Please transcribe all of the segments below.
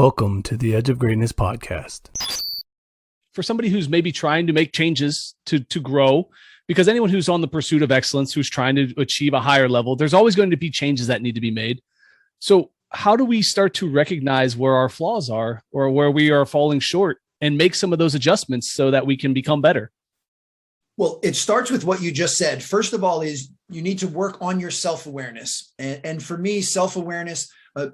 Welcome to the Edge of Greatness podcast. For somebody who's maybe trying to make changes to grow, because anyone who's on the pursuit of excellence, who's trying to achieve a higher level, there's always going to be changes that need to be made. So how do we start to recognize where our flaws are or where we are falling short and make some of those adjustments so that we can become better? Well, it starts with what you just said. First of all, is you need to work on your self-awareness. And for me, self-awareness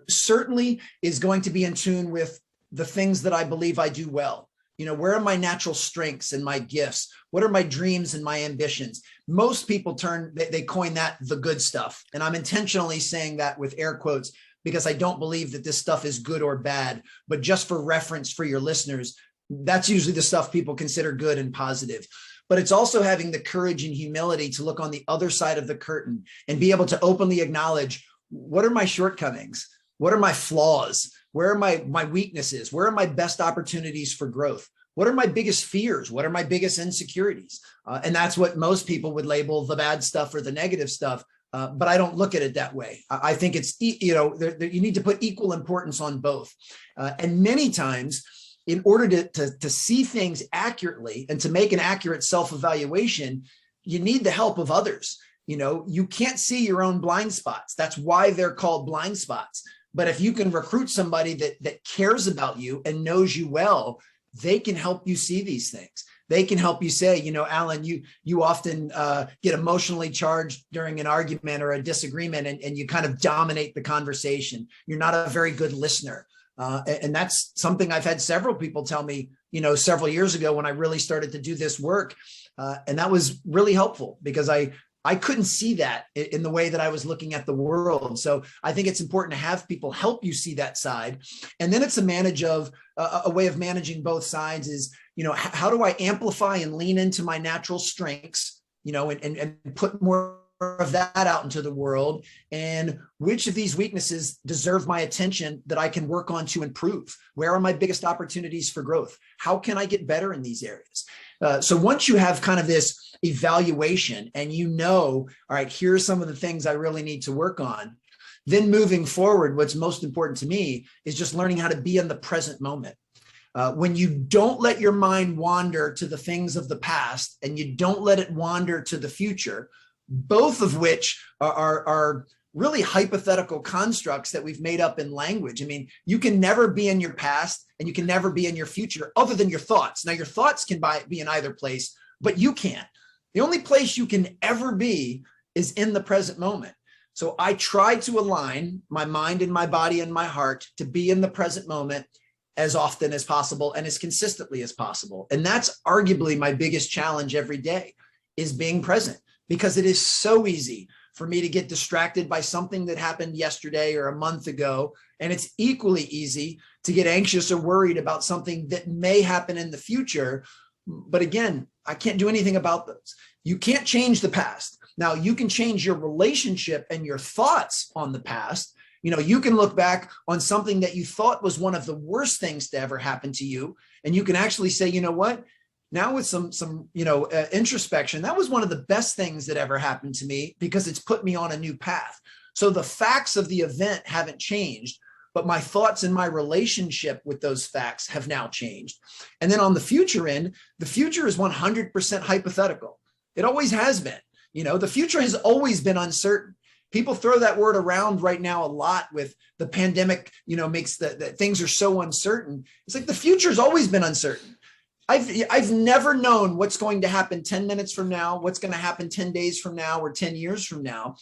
certainly is going to be in tune with the things that I believe I do well. You know, where are my natural strengths and my gifts? What are my dreams and my ambitions? Most people they coin that the good stuff. And I'm intentionally saying that with air quotes because I don't believe that this stuff is good or bad, but just for reference for your listeners, that's usually the stuff people consider good and positive. But it's also having the courage and humility to look on the other side of the curtain and be able to openly acknowledge, what are my shortcomings? What are my flaws? Where are my weaknesses? Where are my best opportunities for growth? What are my biggest fears? What are my biggest insecurities? And that's what most people would label the bad stuff or the negative stuff. But I don't look at it that way. I think it's, you need to put equal importance on both. And many times, in order to see things accurately and to make an accurate self-evaluation, you need the help of others. You know, you can't see your own blind spots. That's why they're called blind spots. But if you can recruit somebody that cares about you and knows you well, they can help you see these things. They can help you say, you know, Alan, you often get emotionally charged during an argument or a disagreement, and you kind of dominate the conversation. You're not a very good listener. And that's something I've had several people tell me, you know, several years ago when I really started to do this work. And that was really helpful because I couldn't see that in the way that I was looking at the world. So I think it's important to have people help you see that side. And then it's a way of managing both sides is, you know, how do I amplify and lean into my natural strengths, you know, and put more of that out into the world, and which of these weaknesses deserve my attention that I can work on to improve? Where are my biggest opportunities for growth? How can I get better in these areas? So once you have kind of this evaluation and you know, all right, here's some of the things I really need to work on, then moving forward, what's most important to me is just learning how to be in the present moment. When you don't let your mind wander to the things of the past and you don't let it wander to the future, both of which are really hypothetical constructs that we've made up in language. I mean, you can never be in your past and you can never be in your future other than your thoughts. Now, your thoughts can be in either place, but you can't. The only place you can ever be is in the present moment. So I try to align my mind and my body and my heart to be in the present moment as often as possible and as consistently as possible. And that's arguably my biggest challenge every day, is being present. Because it is so easy for me to get distracted by something that happened yesterday or a month ago. And it's equally easy to get anxious or worried about something that may happen in the future. But again, I can't do anything about those. You can't change the past. Now, you can change your relationship and your thoughts on the past. You know, you can look back on something that you thought was one of the worst things to ever happen to you. And you can actually say, you know what? Now with some introspection, that was one of the best things that ever happened to me because it's put me on a new path. So the facts of the event haven't changed, but my thoughts and my relationship with those facts have now changed. And then on the future end, the future is 100% hypothetical. It always has been. You know, the future has always been uncertain. People throw that word around right now a lot with the pandemic, you know, makes that things are so uncertain. It's like the future has always been uncertain. I've never known what's going to happen 10 minutes from now, what's going to happen 10 days from now, or 10 years from now.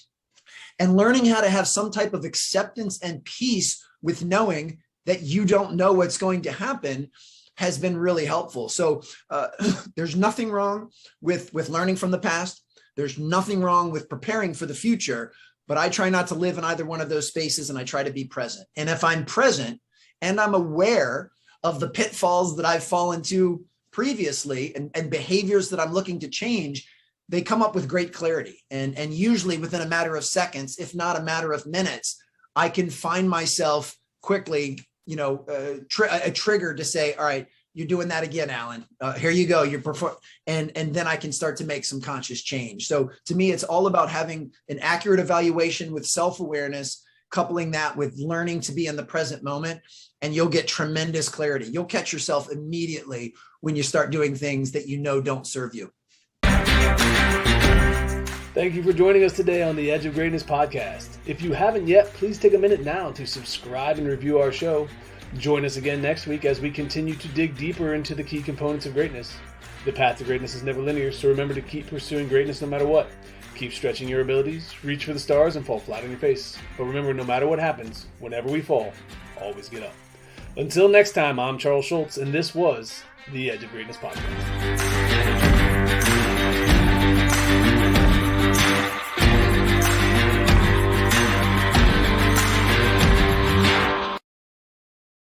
And learning how to have some type of acceptance and peace with knowing that you don't know what's going to happen has been really helpful. So there's nothing wrong with learning from the past. There's nothing wrong with preparing for the future, but I try not to live in either one of those spaces, and I try to be present. And if I'm present and I'm aware of the pitfalls that I've fallen to previously and behaviors that I'm looking to change, they come up with great clarity. And usually within a matter of seconds, if not a matter of minutes, I can find myself quickly, you know, a trigger to say, all right, you're doing that again, Alan. Here you go. And then I can start to make some conscious change. So to me, it's all about having an accurate evaluation with self-awareness coupling that with learning to be in the present moment, and you'll get tremendous clarity. You'll catch yourself immediately when you start doing things that you know don't serve you. Thank you for joining us today on the Edge of Greatness podcast. If you haven't yet, please take a minute now to subscribe and review our show. Join us again next week as we continue to dig deeper into the key components of greatness. The path to greatness is never linear, so remember to keep pursuing greatness no matter what. Keep stretching your abilities, reach for the stars, and fall flat on your face. But remember, no matter what happens, whenever we fall, always get up. Until next time, I'm Charles Schultz, and this was the Edge of Greatness podcast.